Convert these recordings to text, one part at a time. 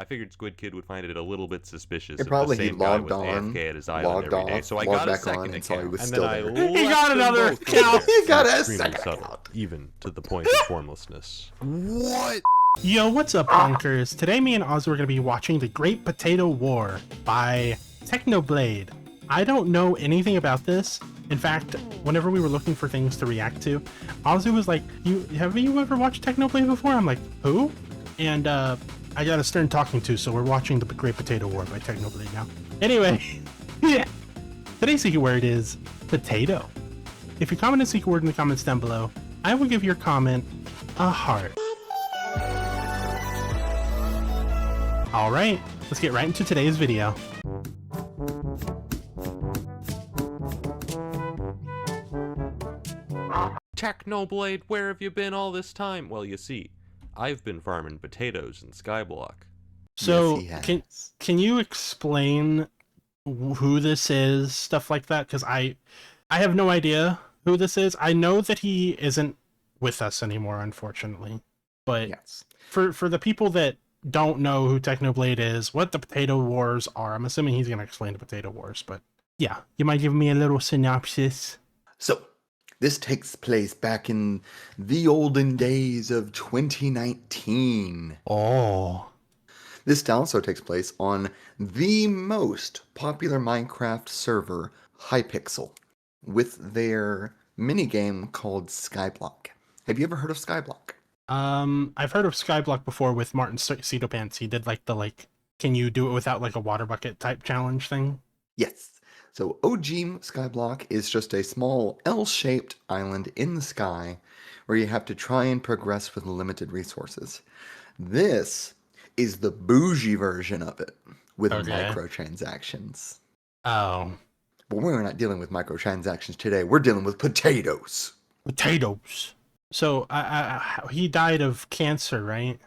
I figured Squid Kid would find it a little bit suspicious Yeah, if probably the he same guy logged was on, AFK at his island logged every day. off, So I logged got a back on second and saw he account, was and still then I there. left got them another both over account. there. He got a Extremely second subtle, account. even to the point of formlessness. What? Yo, what's up, punkers? Today, me and Oz are going to be watching The Great Potato War by Technoblade. I don't know anything about this. In fact, whenever we were looking for things to react to, Ozzy was like, have you ever watched Technoblade before? I'm like, who? And I got a stern talking to, so we're watching The Great Potato War by Technoblade now. Anyway, yeah. Today's secret word is potato. If you comment a secret word in the comments down below, I will give your comment a heart. Alright, let's get right into today's video. Technoblade, where have you been all this time? Well, you see, I've been farming potatoes in Skyblock. So, Yes, he has. can you explain who this is, stuff like that? Because I have no idea who this is. I know that he isn't with us anymore, unfortunately. But Yes. for the people that don't know who Technoblade is, what the Potato Wars are, I'm assuming he's going to explain the Potato Wars. But yeah, you might give me a little synopsis. So, this takes place back in the olden days of 2019. Oh. This also takes place on the most popular Minecraft server, Hypixel, with their minigame called Skyblock. Have you ever heard of Skyblock? I've heard of Skyblock before with Martin Cedo Pants. He did like the can you do it without like a water bucket type challenge thing? Yes. So OG Skyblock is just a small L-shaped island in the sky where you have to try and progress with limited resources. This is the bougie version of it with microtransactions. Oh. But we're not dealing with microtransactions today. We're dealing with potatoes. Potatoes. So he died of cancer, right?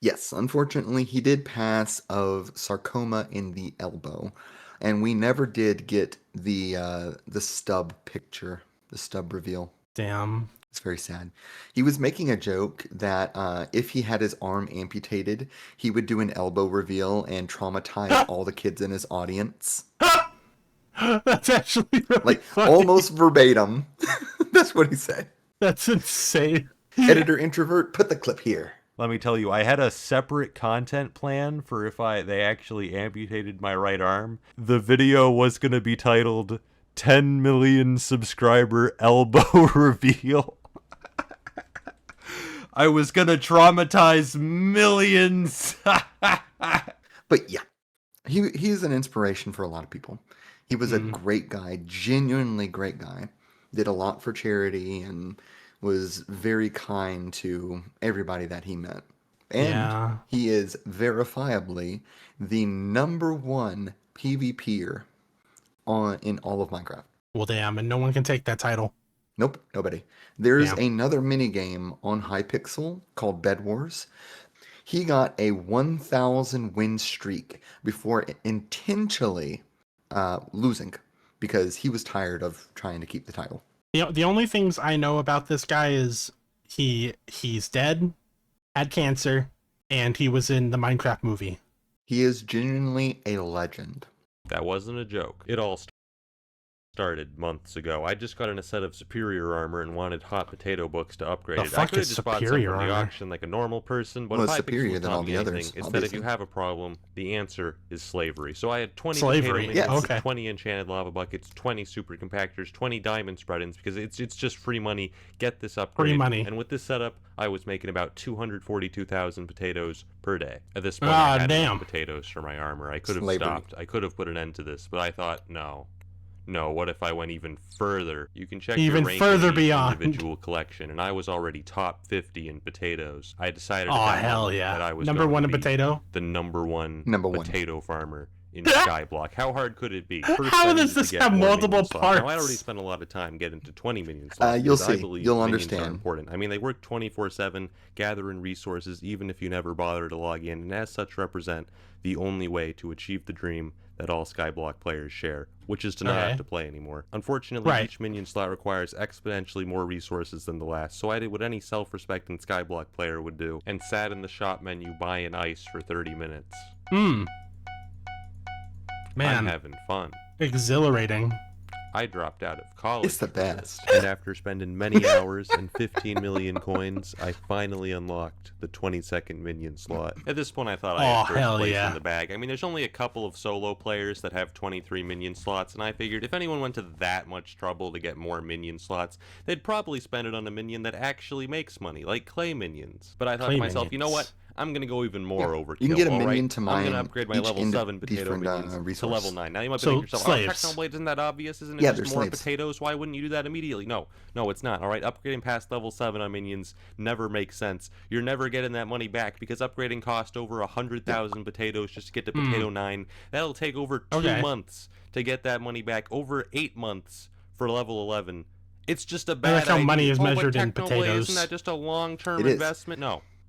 Yes, unfortunately, he did pass of sarcoma in the elbow, and we never did get the stub picture, the stub reveal. Damn. It's very sad. He was making a joke that if he had his arm amputated, he would do an elbow reveal and traumatize all the kids in his audience. That's actually really Like, funny. almost verbatim. That's what he said. That's insane. Editor introvert, put the clip here. Let me tell you, I had a separate content plan for if they actually amputated my right arm. The video was going to be titled 10 million subscriber elbow reveal. I was going to traumatize millions. But yeah, he's an inspiration for a lot of people. He was a great guy, genuinely great guy. Did a lot for charity and was very kind to everybody that he met. And he is verifiably the #1 PvPer in all of Minecraft. Well, damn, and no one can take that title. Nope, nobody. There's another minigame on Hypixel called Bed Wars. He got a 1,000 win streak before intentionally losing because he was tired of trying to keep the title. The only things I know about this guy is he's dead, had cancer, and he was in the Minecraft movie. He is genuinely a legend. That wasn't a joke. It all started months ago. I just got in a set of superior armor and wanted hot potato books to upgrade it. I could have just bought some from the auction like a normal person, but Well, if it's I superior than all the others, it's that if obviously. you have a problem, the answer is slavery. So I had 20 Slavery, potato minions, okay. 20 enchanted lava buckets, 20 super compactors, 20 diamond spread-ins, because it's just free money. Get this upgrade. Free money. And with this setup, I was making about 242,000 potatoes per day. At this point, I had enough potatoes for my armor. I could have stopped. I could have put an end to this, but I thought, no, what if I went even further? You can check even your rank further in each beyond individual collection, and I was already top 50 in potatoes. I decided that I was #1 in potato. The number one potato farmer in Skyblock. How hard could it be? First, how does this have multiple parts? Now, I already spent a lot of time getting to 20 minion slots. You'll see. I believe You'll minions understand. are important. I mean, they work 24/7, gathering resources even if you never bother to log in, and as such represent the only way to achieve the dream that all Skyblock players share, which is to not have to play anymore. Unfortunately, each minion slot requires exponentially more resources than the last, so I did what any self-respecting Skyblock player would do, and sat in the shop menu buying ice for 30 minutes. Hmm. Man, I'm having fun. exhilarating. I dropped out of college. It's the best. And after spending many hours and 15 million coins, I finally unlocked the 20-second minion slot. At this point, I thought I had first place in the bag. I mean, there's only a couple of solo players that have 23 minion slots, and I figured if anyone went to that much trouble to get more minion slots, they'd probably spend it on a minion that actually makes money, like clay minions. But I thought to myself, you know what? I'm going to go even more overkill. You can get a minion to mine. I'm going to upgrade my level 7 potato minions to level 9. Now you might be thinking to yourself, Technoblade, isn't that obvious? Isn't it just more potatoes? Why wouldn't you do that immediately? No, it's not. All right, upgrading past level 7 on minions never makes sense. You're never getting that money back because upgrading cost over 100,000 potatoes just to get to potato 9. That'll take over 2 months to get that money back. Over 8 months for level 11. It's just a bad idea. How money is measured in potatoes. Isn't that just a long-term investment?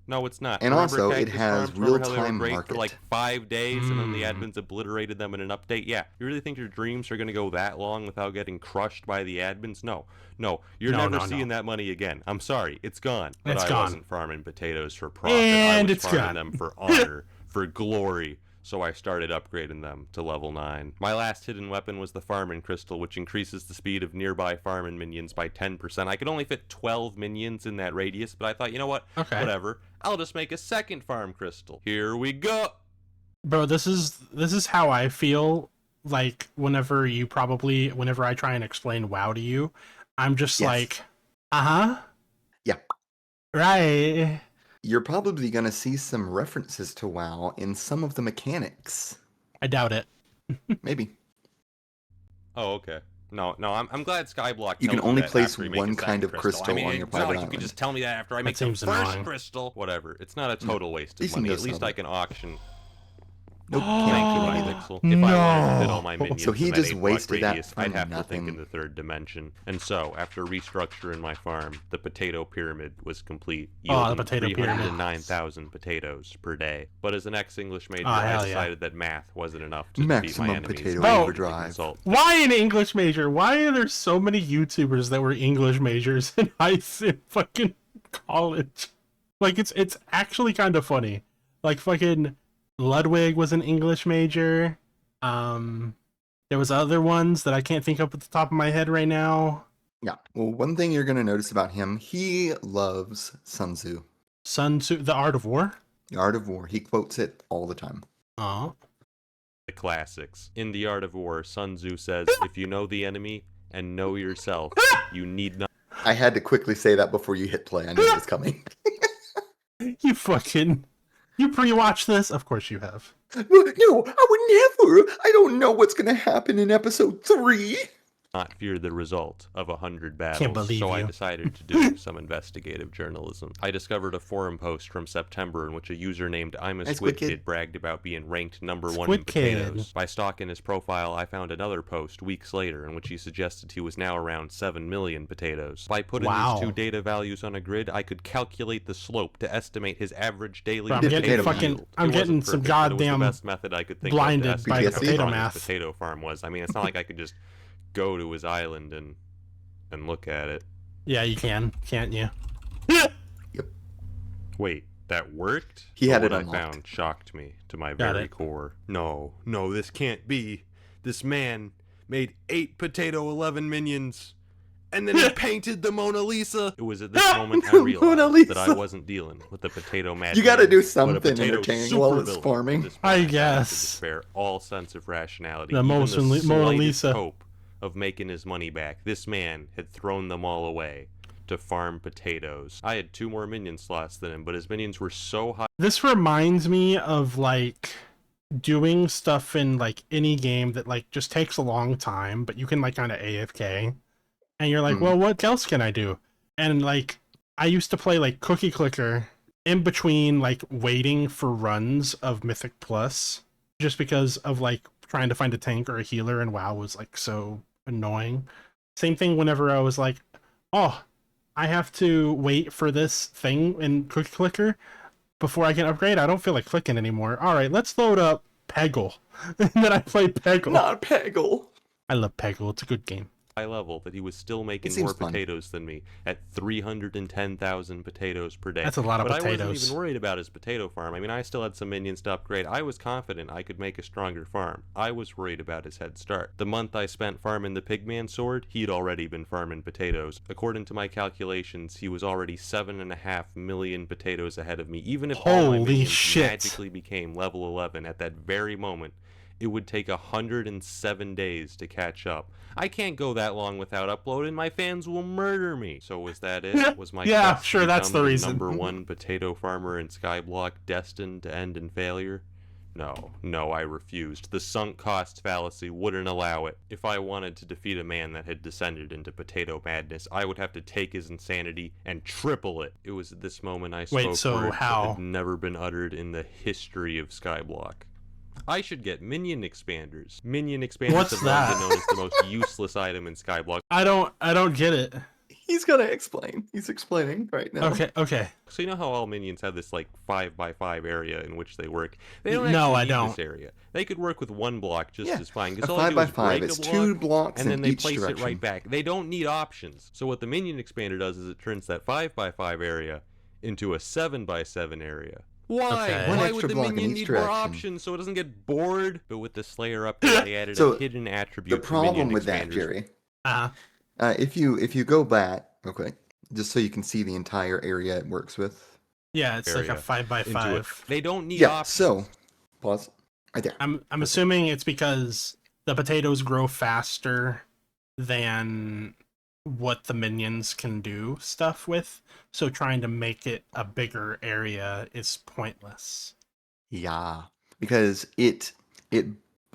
No, it's not. And Remember also, it has real-time market for like 5 days, and then the admins obliterated them in an update. Yeah, you really think your dreams are going to go that long without getting crushed by the admins? No, you're never seeing that money again. I'm sorry, it's gone. But I wasn't farming potatoes for profit. And I was farming them for honor, for glory. So I started upgrading them to level 9. My last hidden weapon was the Farming Crystal, which increases the speed of nearby farming minions by 10%. I could only fit 12 minions in that radius, but I thought, you know what? Whatever. I'll just make a second Farm Crystal. Here we go! Bro, this is how I feel like whenever I try and explain WoW to you. I'm just like, yeah. Right. You're probably going to see some references to WoW in some of the mechanics. I doubt it. Maybe. Oh, okay. No, I'm glad Skyblock. You can only place one kind of crystal on your private island. You can just tell me that after I make the first crystal. Whatever. It's not a total waste of money. At least I can auction. Nope. Thank you, Pixel. If I wanted to fit all my minions so he in that just wasted radius, that I'd have nothing. to think in the third dimension. And so, after restructuring my farm, the potato pyramid was complete, yielding 309,000 potatoes per day. But as an ex-English major, I decided that math wasn't enough to defeat my enemies. Potato overdrive. Why an English major? Why are there so many YouTubers that were English majors in fucking college? Like, it's actually kind of funny. Like, fucking Ludwig was an English major. There was other ones that I can't think of at the top of my head right now. Yeah. Well, one thing you're going to notice about him, he loves Sun Tzu. Sun Tzu, The Art of War? The Art of War. He quotes it all the time. Oh. The classics. In The Art of War, Sun Tzu says, if you know the enemy and know yourself, you need not... I had to quickly say that before you hit play. I knew it was coming. You pre-watched this? Of course you have. No, I would never. I don't know what's going to happen in episode 3. Not fear the result of 100 battles. Can't believe so you. I decided to do some investigative journalism. I discovered a forum post from September in which a user named I'm a Squid Kid bragged about being ranked number 1 in potatoes. By stalking his profile, I found another post weeks later in which he suggested he was now around 7 million potatoes. By putting these two data values on a grid, I could calculate the slope to estimate his average daily potato yield. I'm getting some goddamn the best method I could think blinded of to by estimate potato how math. his potato farm was. I mean, it's not like I could just go to his island and look at it. Yeah, you can, can't you? Yep. Wait, that worked? He had it I unlocked. found shocked me to my very core. No, this can't be. This man made 8 potato 11 minions, and then he painted the Mona Lisa. It was at this moment I realized that I wasn't dealing with the potato magic. You gotta do something entertaining while it's farming. I guess. To despair all sense of rationality. The Mona Lisa. Hope of making his money back. This man had thrown them all away to farm potatoes. I had 2 more minion slots than him, but his minions were so high. This reminds me of like doing stuff in like any game that like just takes a long time, but you can like kind of AFK, and you're like, well, what else can I do? And like I used to play like Cookie Clicker in between like waiting for runs of Mythic Plus, just because of like trying to find a tank or a healer, and WoW was like so annoying. Same thing whenever I was like, oh, I have to wait for this thing in Cookie Clicker before I can upgrade. I don't feel like clicking anymore. All right, let's load up Peggle. And then I played Peggle. Not Peggle. I love Peggle. It's a good game. high level that he was still making seems more fun. potatoes than me at 310,000 potatoes per day. That's a lot of but potatoes. I wasn't even worried about his potato farm. I mean, I still had some minions to upgrade. I was confident I could make a stronger farm. I was worried about his head start. The month I spent farming the Pigman sword, he'd already been farming potatoes. According to my calculations, he was already 7.5 million potatoes ahead of me. Even if all my Holy minions shit. magically became level 11 at that very moment, it would take 107 days to catch up. I can't go that long without uploading. My fans will murder me. So was that it? Was my Yeah, quest to sure, that's become the reason. number one potato farmer in Skyblock destined to end in failure? No, I refused. The sunk cost fallacy wouldn't allow it. If I wanted to defeat a man that had descended into potato madness, I would have to take his insanity and triple it. It was at this moment I spoke so words how? that had never been uttered in the history of Skyblock. I should get minion expanders. Minion expanders What's have long that? been known as the most useless item in Skyblock. I don't get it. He's gonna explain. He's explaining right now. Okay. So you know how all minions have this like 5x5 area in which they work? They don't No, actually I need don't. this area. They could work with one block just Yeah, as fine. a Because all they do is 5x5. break It's a 2 block, blocks and then in they each place direction. it right back. They don't need options. So what the minion expander does is it turns that 5x5 area into a 7x7 area. Why? Okay. One Why extra would the block in minion each need more direction. options so it doesn't get bored? But with the Slayer update, they added So, a hidden The attribute to problem minion with that, expanders. Jerry, Uh-huh. if you go back, okay, just so you can see the entire area it works with. Yeah, it's like a Area 5x5. They don't need Yeah. options. So, pause. Right there. I'm assuming it's because the potatoes grow faster than what the minions can do stuff with, so trying to make it a bigger area is pointless. Yeah, because it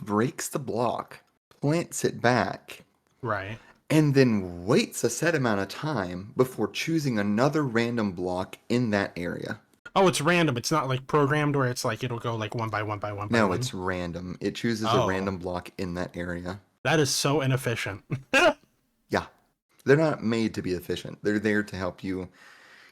breaks the block, plants it back, Right. and then waits a set amount of time before choosing another random block in that area. Oh, it's random. It's not like programmed where it's like it'll go like one by one by one by No, one. it's random. It chooses Oh. a random block in that area. That is so inefficient. Yeah. They're not made to be efficient. They're there to help you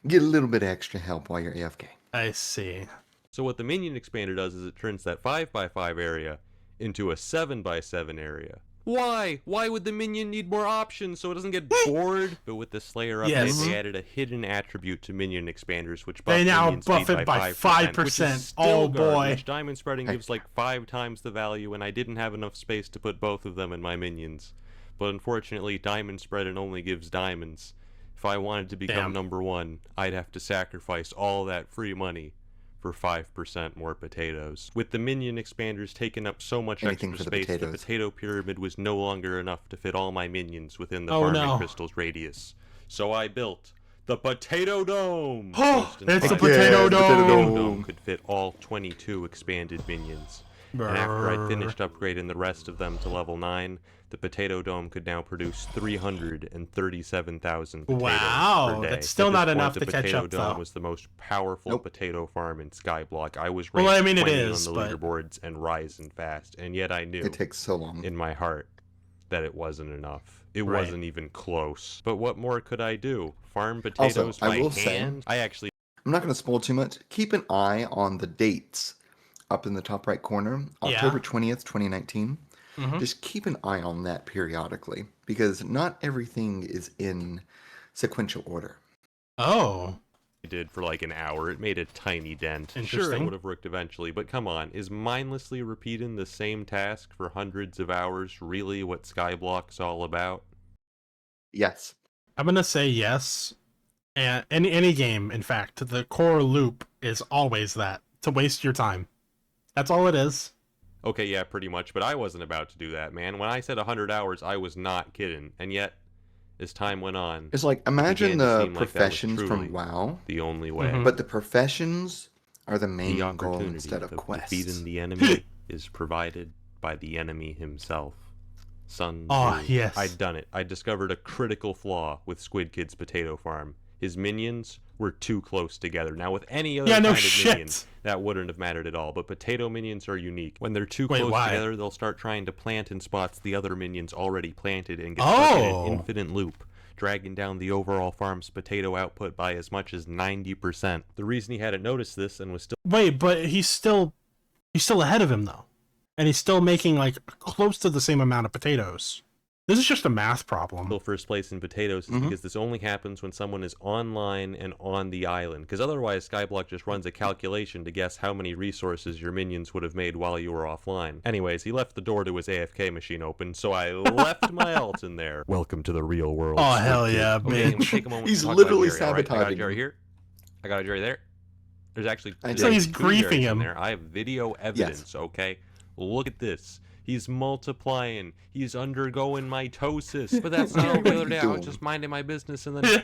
get a little bit of extra help while you're AFK. I see. So what the minion expander does is it turns that 5x5 area into a 7x7 area. Why? Why would the minion need more options so it doesn't get bored? But with the Slayer update, Yes. they added a hidden attribute to minion expanders, which buff They now minion buff speed it by by 5%, which is 5%. still Oh, boy. garbage. Diamond spreading gives like 5 times the value, and I didn't have enough space to put both of them in my minions. But unfortunately, diamond spreading only gives diamonds. If I wanted to become Damn. number one, I'd have to sacrifice all that free money for 5% more potatoes. With the minion expanders taking up so much Anything extra for the space, the potatoes. potato pyramid was no longer enough to fit all my minions within the Oh, farming no. crystal's radius. So I built the Potato Dome! Oh, Most it's the inspired. Potato the Potato The Dome. Dome could fit all 22 expanded minions. And after I finished upgrading the rest of them to level 9, the Potato Dome could now produce 337,000 potatoes Wow, per day. that's still At this not point, enough the to catch Potato up, Dome though. was the most powerful Nope. potato farm in Skyblock. I was Well, ranked I mean, it 20 is, on the but- leaderboards and rising fast, and yet I knew It takes so long. in my heart that it wasn't enough. It Right. wasn't even close. But what more could I do? Farm potatoes I by will say- hand? I actually I'm not going to spoil too much. Keep an eye on the dates up in the top right corner. Yeah. October 20th, 2019. Mhm. Just keep an eye on that periodically because not everything is in sequential order. Oh, did for like an hour. It made a tiny dent. Sure, it Interesting. would have worked eventually, but come on, is mindlessly repeating the same task for hundreds of hours really what Skyblock's all about? Yes. I'm gonna say yes. And any game, in fact, the core loop is always that, to waste your time. That's all it is. Okay, yeah, pretty much, but I wasn't about to do that, man. When I said 100 hours, I was not kidding. And yet, as time went on, It's like imagine began to the seem like that was professions truly from WoW, the only way. Mhm. but the professions are the main The goal opportunity instead of quests. defeating the enemy is provided by the enemy himself. Sun Oh, Tzu. yes. I'd done it. I discovered a critical flaw with Squid Kid's potato farm. His minions were too close together. Now, with any other Yeah, no kind of minion, shit. that wouldn't have mattered at all. But potato minions are unique. When they're too Wait, close why? together, they'll start trying to plant in spots the other minions already planted and get stuck in Oh. an infinite loop, dragging down the overall farm's potato output by as much as 90%. The reason he hadn't noticed this and was still Wait, but he's still ahead of him though, and he's still making like close to the same amount of potatoes. This is just a math problem. First place in potatoes is because this only happens when someone is online and on the island, because otherwise Skyblock just runs a calculation to guess how many resources your minions would have made while you were offline. Anyways, he left the door to his AFK machine open, so I left my alt in there. Welcome to the real world. Oh, hell yeah, okay, bitch. Take a moment He's to talk literally about Jerry. All right, I got a sabotaging. Jerry here. I got a Jerry there. There's actually So he's two griefing Jerrys in him. there. I have video evidence, okay? Look at this. He's multiplying. He's undergoing mitosis. But that's not the other day. I was just minding my business and then...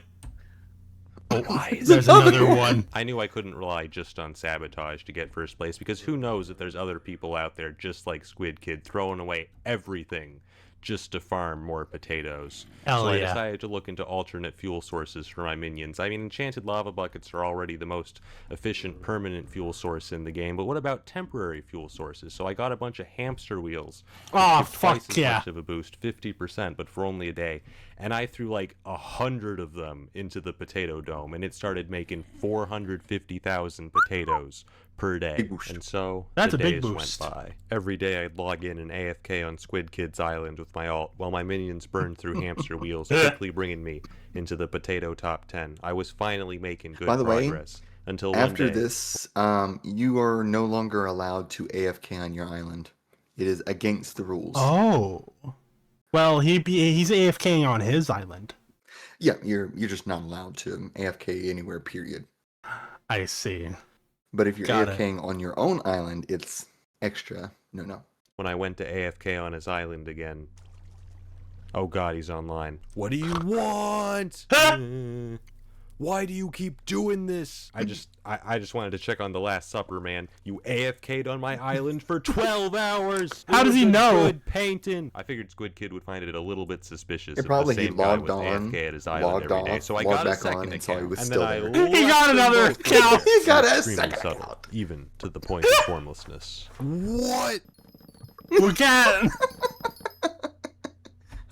There's another one. I knew I couldn't rely just on Sabotage to get first place, because who knows if there's other people out there just like Squid Kid throwing away everything just to farm more potatoes. Hell so I yeah. decided to look into alternate fuel sources for my minions. I mean, enchanted lava buckets are already the most efficient permanent fuel source in the game, but what about temporary fuel sources? So I got a bunch of hamster wheels. Oh, Give twice fuck as yeah. much of a boost, 50%, but for only a day. And I threw like 100 of them into the potato dome, and it started making 450,000 potatoes per day. Big boost. And so That's the a big days boost. went by. Every day I'd log in and AFK on Squid Kid's island with my alt, while my minions burned through hamster wheels, quickly bringing me into the potato top 10. I was finally making good By the way, progress. Until one After day, this, you are no longer allowed to AFK on your island. It is against the rules. Oh. Well, he's AFKing on his island. Yeah, you're just not allowed to AFK anywhere, period. I see. But if you're Got it. AFKing on your own island, it's extra. No. when I went to AFK on his island again. Oh god, he's online. What do you want? Why do you keep doing this? I just wanted to check on the Last Supper, man. You AFK'd on my island for 12 hours. How does he know? Good painting. I figured Squid Kid would find it a little bit suspicious. It probably if the he same guy logged was on, AFK at his island logged every day. off, So I logged got a back second on, and saw account, he was and still then I there. He got another account. He got a extremely second subtle, account. even to the point of formlessness. What? We can.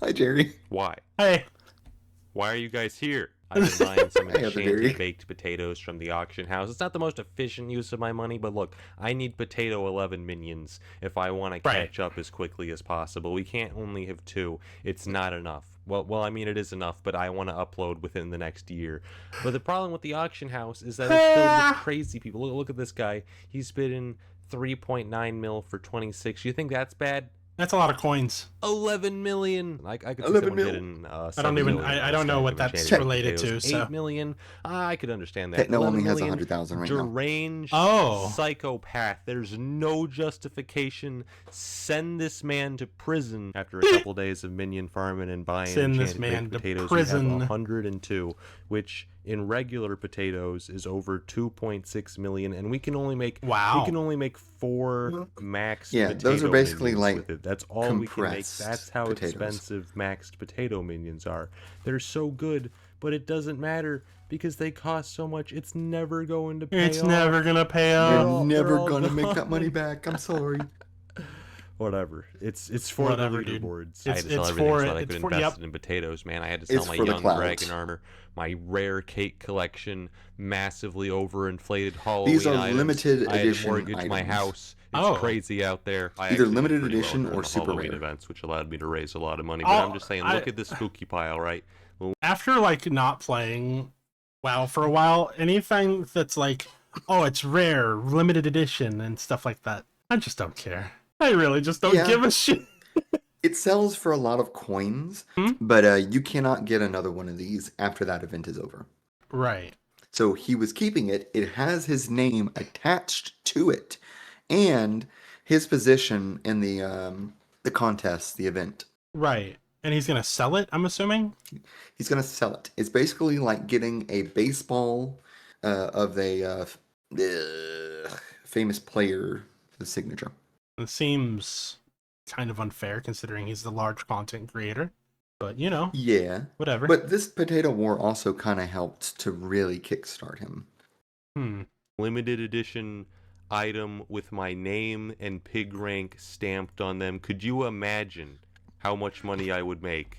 Hi, Jerry. Why? Hey. Why are you guys here? I've been buying some Hey, enchanted Jerry. baked potatoes from the auction house. It's not the most efficient use of my money, but look, I need potato 11 minions if I want to Right. catch up as quickly as possible. We can't only have 2. It's not enough. Well, I mean, it is enough, but I want to upload within the next year. But the problem with the auction house is that it's filled with crazy people. Look at this guy. He's bidding 3.9 mil for 26. You think that's bad? That's a lot of coins. 11 million. I could see 11 someone mil. bidding. I don't even. I don't know what that's related to. So 8 million. I could understand that. Techno 11 only has million, 100,000 right now. deranged Oh. psychopath. There's no justification. Send this man to prison. After a couple days of minion farming and buying Send this enchanted man baked to potatoes, prison. we have 102, which in regular potatoes is over 2.6 million, and we can only make Wow. we can only make 4 max. Yeah, those are potato basically minions like with it. That's all we can make. compressed That's how potatoes. expensive maxed potato minions are. They're so good, but it doesn't matter because they cost so much. It's never going to pay it's off. never gonna pay You're off. all- never they're all gonna make gone. that money back. I'm sorry. Whatever. It's for Whatever, the dude. leaderboards. I had to It's sell everything for so it. that I It's could for- invest yep. it in potatoes, man. I had to sell It's my for the young clout. dragon armor, my rare cake collection, massively overinflated Halloween These are items. limited I had to edition mortgage my items. house. It's Oh. crazy out there. I Either actually did limited pretty well edition during or the super Halloween rare. events, which allowed me to raise a lot of money. But Oh, I'm just saying, I- look at this spooky pile, right? After like not playing WoW for a while, anything that's like, oh, it's rare, limited edition, and stuff like that, I just don't care. I really just don't Yeah. give a shit. It sells for a lot of coins, Hmm? but you cannot get another one of these after that event is over. Right. So he was keeping it. It has his name attached to it, and his position in the contest, the event. Right. And he's gonna sell it, I'm assuming? He's gonna sell it. It's basically like getting a baseball of a famous player, the signature. It seems kind of unfair considering he's the large content creator. But you know, Yeah, whatever. but this potato war also kind of helped to really kickstart him. Limited edition item with my name and pig rank stamped on them. Could you imagine how much money I would make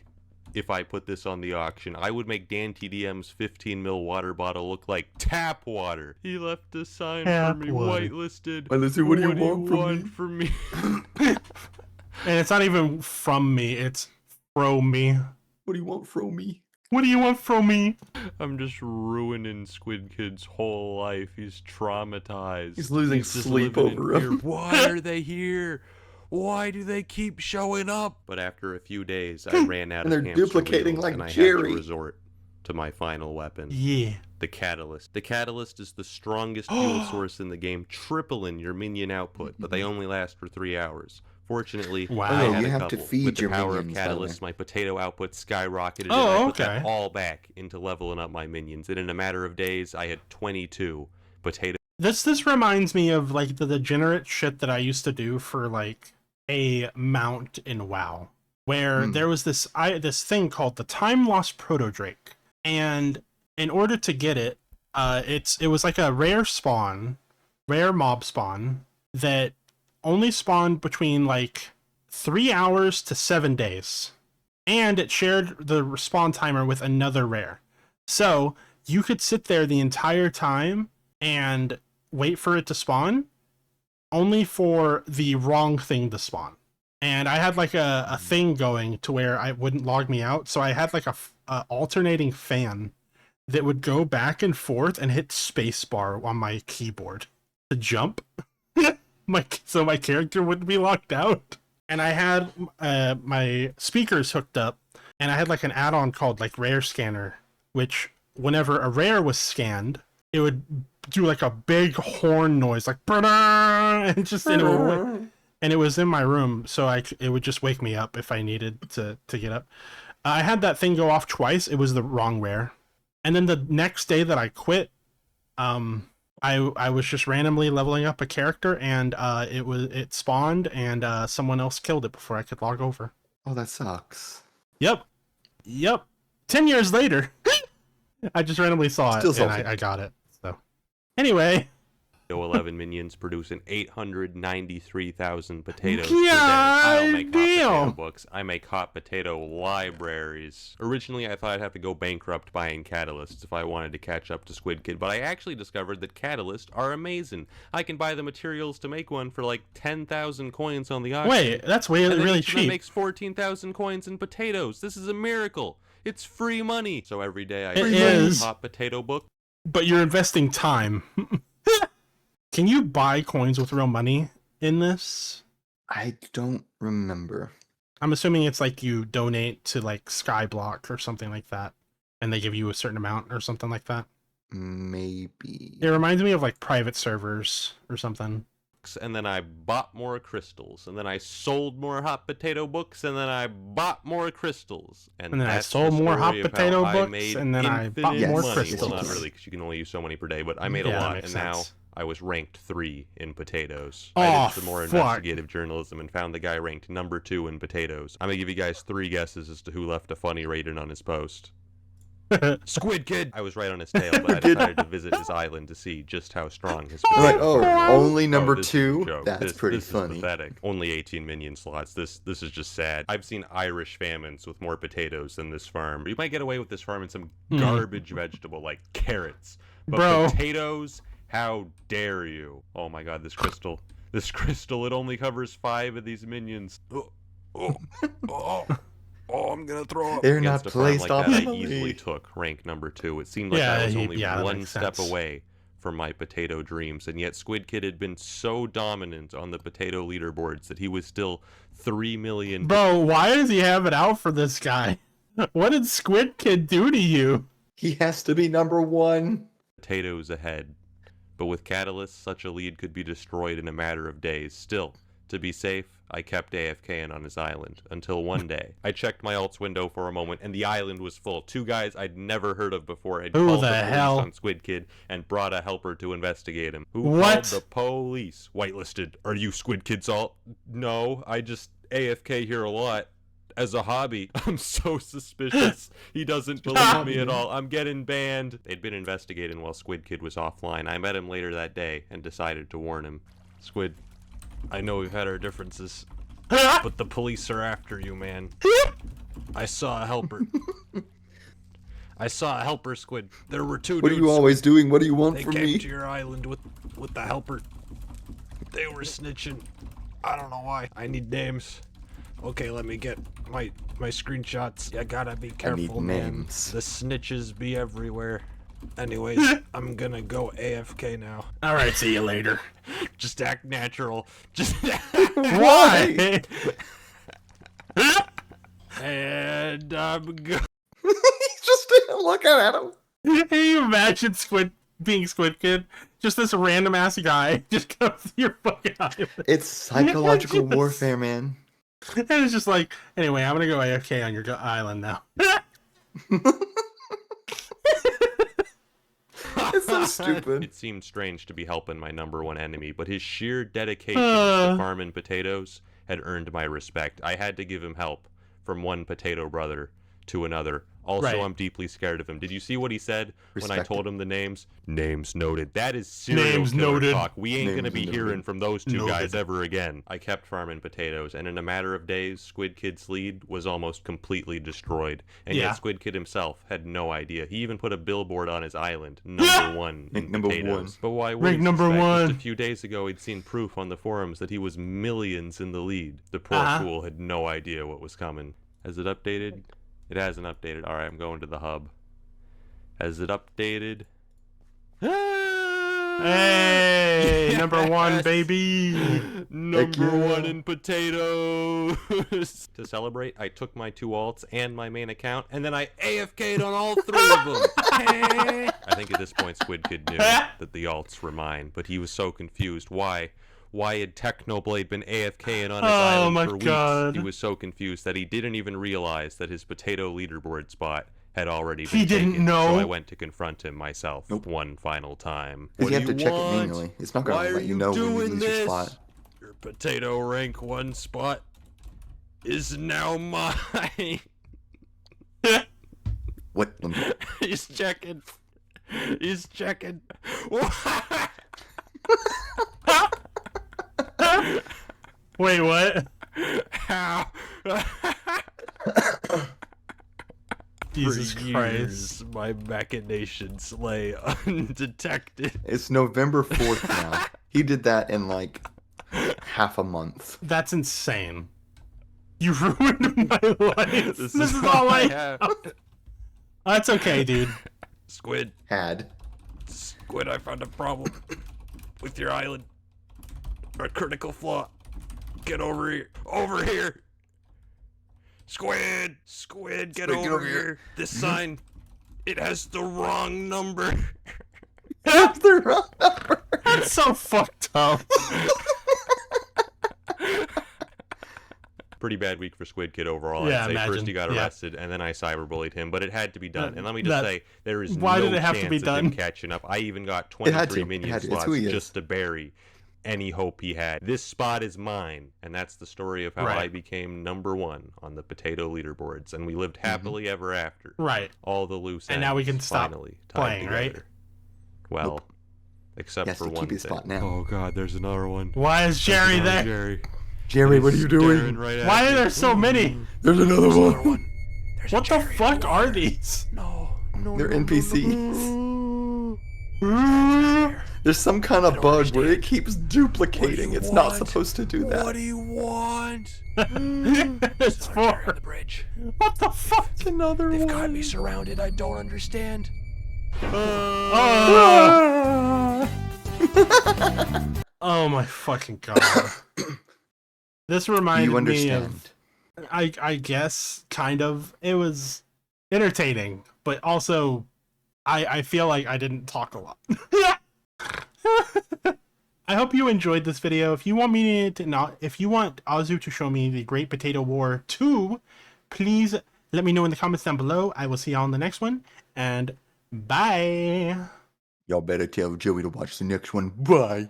if I put this on the auction? I would make Dan TDM's 15 mil water bottle look like tap water. He left a sign Tap for me, water. whitelisted. Well, let's see, what do you want from me? from me? And it's not even from me, it's From me. What do you want from me? What do you want from me? I'm just ruining Squid Kid's whole life. He's traumatized. He's losing just sleep living in over fear. him. Why are they here? Why do they keep showing up? But after a few days, I ran out And of they're hamster duplicating wheels, like and I had Jerry. to resort to my final weapon. Yeah. The Catalyst. The Catalyst is the strongest fuel source in the game, tripling your minion output, but they only last for 3 hours. Fortunately, Wow. I Oh, had you a have to couple. feed With the your power minions, of by the way. Catalyst, my potato output skyrocketed, and Oh, I put that okay. all back into leveling up my minions. And in a matter of days, I had 22 potato. This reminds me of like the degenerate shit that I used to do for like a mount in WoW, where there was this thing called the Time Lost Proto Drake, and in order to get it, it was like a rare mob spawn that only spawned between like 3 hours to 7 days, and it shared the spawn timer with another rare, so you could sit there the entire time and wait for it to spawn, only for the wrong thing to spawn. And I had like a thing going to where I wouldn't log me out, so I had like a alternating fan that would go back and forth and hit spacebar on my keyboard to jump, so my character wouldn't be locked out. And I had my speakers hooked up, and I had like an add-on called like Rare Scanner, which whenever a rare was scanned, it would do like a big horn noise, like and just and it was in my room, so it would just wake me up if I needed to get up. I had that thing go off twice. It was the wrong rare, and then the next day that I quit, I was just randomly leveling up a character, and it spawned, and someone else killed it before I could log over. Oh, that sucks. Yep. 10 years later, I just randomly saw it, Still and I got it. So, anyway. 11 minions producing 893,000 potatoes per day. God I don't make hot damn. potato books. I make hot potato libraries. Originally, I thought I'd have to go bankrupt buying catalysts if I wanted to catch up to Squid Kid, but I actually discovered that catalysts are amazing. I can buy the materials to make one for like 10,000 coins on the auction. Wait, that's And then really each of them cheap. makes 14,000 coins in potatoes. This is a miracle. It's free money. So every day I It make is. a hot potato book. But you're investing time. Can you buy coins with real money in this? I don't remember. I'm assuming it's like you donate to like Skyblock or something like that, and they give you a certain amount or something like that. Maybe. It reminds me of like private servers or something. And then I bought more crystals, and then I sold more hot potato books, and then I bought more crystals, And then I that's sold the more hot story of how potato I books, made and then I bought infinite more money. crystals. Well, not really, because you can only use so many per day, but I made a Yeah, that lot, makes and now sense. I was ranked 3 in potatoes. Oh, I did some more fuck. investigative journalism and found the guy ranked number 2 in potatoes. I'm gonna give you guys 3 guesses as to who left a funny rating on his post. Squid Kid! I was right on his tail, but I decided to visit his island to see just how strong his I'm like, potatoes oh, were. only number this is a 2? joke. That's pretty this funny. Is pathetic. Only 18 minion slots. This is just sad. I've seen Irish famines with more potatoes than this farm. You might get away with this farm in some garbage vegetable like carrots. But Bro. potatoes? How dare you? Oh my god, this crystal. This crystal, it only covers 5 of these minions. I'm gonna throw up. They're Against not a farm placed like that, I optimally. easily took rank number 2. It seemed like Yeah, I was only that one makes step sense. away from my potato dreams, and yet Squid Kid had been so dominant on the potato leaderboards that he was still 3 million Bro, why does he have it out for this guy? What did Squid Kid do to you? He has to be number 1. potatoes ahead. But with Catalyst, such a lead could be destroyed in a matter of days. Still, to be safe, I kept AFKing on his island, until one day, I checked my alts window for a moment, and the island was full. 2 guys I'd never heard of before had Who called the the police hell? on Squid Kid and brought a helper to investigate him. Who What? called the police? Whitelisted. Are you Squid Kid's alt? No, I just AFK here a lot. As a hobby. I'm so suspicious. He doesn't believe me at all. I'm getting banned. They'd been investigating while Squid Kid was offline. I met him later that day and decided to warn him. Squid, I know we've had our differences, but the police are after you, man. I saw a helper. I saw a helper, Squid. There were 2 What are dudes. you always doing? What do you want They from came me? to your island with the helper. They were snitching. I don't know why. I need names. Okay, let me get my screenshots. You gotta be careful, man. names. The snitches be everywhere. Anyways, I'm gonna go AFK now. All right, see you later. Just act natural. Just Why? and I'm go. He's just looking at him. Can you imagine being Squid Kid? Just this random ass guy just comes to your fucking island. It's psychological Just- warfare, man. And it's just like, anyway, I'm gonna go AFK on your island now. It's so stupid. It seemed strange to be helping my number one enemy, but his sheer dedication to farming potatoes had earned my respect. I had to give him help from one potato brother to another. Also, Right. I'm deeply scared of him. Did you see what he said when I Respect told it. him the names? Names noted. That is serial Names killer noted. talk. We ain't going to Names be noted. hearing from those two guys Noted. ever again. I kept farming potatoes, and in a matter of days, Squid Kid's lead was almost completely destroyed. And Yeah. yet Squid Kid himself had no idea. He even put a billboard on his island, number one in Number potatoes. one. But why would Rank he number suspect? one. Just a few days ago, he'd seen proof on the forums that he was millions in the lead. The poor Uh-huh. fool had no idea what was coming. Has it updated? It hasn't updated. All right, I'm going to the hub. Has it updated? Hey, number one, Yes. baby. Number yeah. one in potatoes. To celebrate, I took my 2 alts and my main account, and then I AFK'd on all 3 of them. I think at this point Squid Kid knew that the alts were mine, but he was so confused. Why had Technoblade been AFKing on his island my for weeks? God. He was so confused that he didn't even realize that his potato leaderboard spot had already been He didn't taken, know? So I went to confront him myself one final time. Because you have to check it want? manually. It's not going Why to are let you know when you doing lose your this? spot. Your potato rank 1 spot is now mine. What? He's checking. He's checking. Wait, what? How? Jesus For Christ. years, my machinations lay undetected. It's November 4th now. He did that in like half a month. That's insane. You ruined my life. This is all I have. have. That's okay, dude. Squid, Squid, I found a problem with your island. A critical flaw. Get over here. Over here. Squid, get over here. This sign, it has the wrong number. That's the wrong number. That's so fucked up. Pretty bad week for Squid Kid overall. Yeah, I'd say imagine. first he got Yeah. arrested, and then I cyberbullied him, but it had to be done. And let me That- just say, there is why no did it have to chance be of done? him catching up. I even got It had 23 to. minion It had to. It's slots who he is. just to bury any hope he had. This spot is mine, and that's the story of how Right. I became number one on the potato leaderboards, and we lived happily ever after. Right. All the loose And now we ends can stop finally tied playing, right? together. Well, except He has for to one keep his thing. spot now. Oh God, there's another one. Why is Jerry There's another there? Jerry. Jerry, what are you He's doing? staring right at Why are me. there so many? There's another one. There's What a the Jerry. fuck are these? No. They're NPCs. What There's some kind of bug where it keeps duplicating. It's not supposed to do What that. do you want? it's Jerry on for? the bridge. What the fuck? It's another They've one. got me surrounded. I don't understand. Oh my fucking god. This reminded You me understand. of, I guess, kind of. It was entertaining, but also, I feel like I didn't talk a lot. I hope you enjoyed this video. If you want me to not, if you want Azu to show me the Great Potato War 2, please let me know in the comments down below. I will see y'all in the next one, and bye. Y'all better tell Joey to watch the next one. Bye.